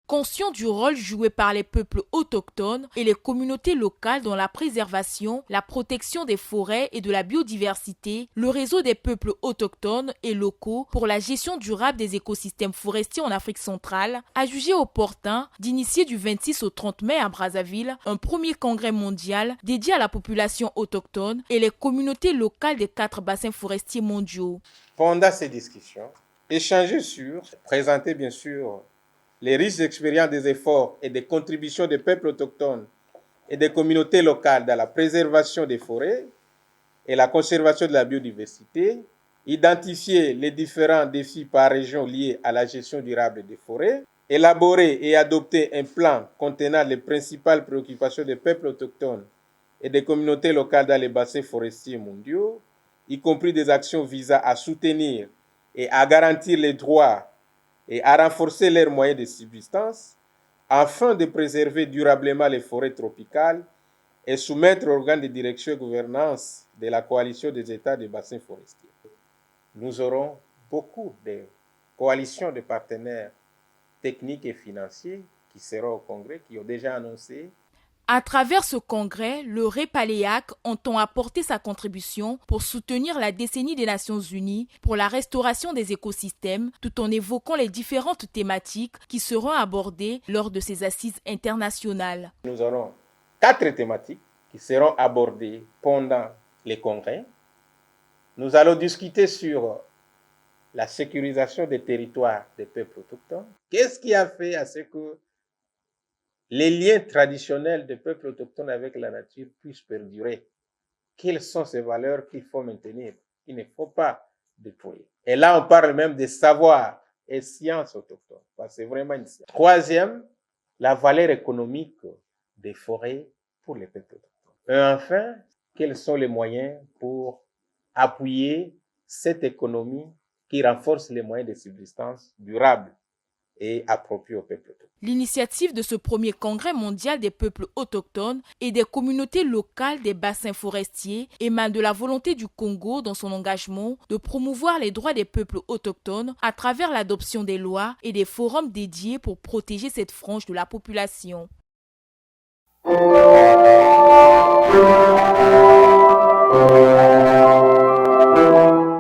Conscient du rôle joué par les peuples autochtones et les communautés locales dans la préservation, la protection des forêts et de la biodiversité, le réseau des peuples autochtones et locaux pour la gestion durable des écosystèmes forestiers en Afrique centrale a jugé opportun d'initier du 26 au 30 mai à Brazzaville un premier congrès mondial dédié à la population autochtone et les communautés locales des 4 bassins forestiers mondiaux. Pendant ces discussions, échanger sur, présenter bien sûr les riches expériences des efforts et des contributions des peuples autochtones et des communautés locales dans la préservation des forêts et la conservation de la biodiversité, identifier les différents défis par région liés à la gestion durable des forêts, élaborer et adopter un plan contenant les principales préoccupations des peuples autochtones et des communautés locales dans les bassins forestiers mondiaux, y compris des actions visant à soutenir et à garantir les droits et à renforcer leurs moyens de subsistance afin de préserver durablement les forêts tropicales et soumettre l'organe de direction et gouvernance de la coalition des États des bassins forestiers. Nous aurons beaucoup de coalitions de partenaires techniques et financiers qui seront au Congrès, qui ont déjà annoncé. À travers ce congrès, le REPALEAC entend apporter sa contribution pour soutenir la décennie des Nations Unies pour la restauration des écosystèmes, tout en évoquant les différentes thématiques qui seront abordées lors de ces assises internationales. Nous aurons 4 thématiques qui seront abordées pendant les congrès. Nous allons discuter sur la sécurisation des territoires des peuples autochtones. Qu'est-ce qui a fait à ce que les liens traditionnels des peuples autochtones avec la nature puissent perdurer? Quelles sont ces valeurs qu'il faut maintenir? Il ne faut pas déployer. Et là, on parle même des savoirs et sciences autochtones. C'est vraiment une science. Troisième, la valeur économique des forêts pour les peuples autochtones. Et enfin, quels sont les moyens pour appuyer cette économie qui renforce les moyens de subsistance durables et appropriés aux peuples autochtones. L'initiative de ce premier congrès mondial des peuples autochtones et des communautés locales des bassins forestiers émane de la volonté du Congo dans son engagement de promouvoir les droits des peuples autochtones à travers l'adoption des lois et des forums dédiés pour protéger cette frange de la population.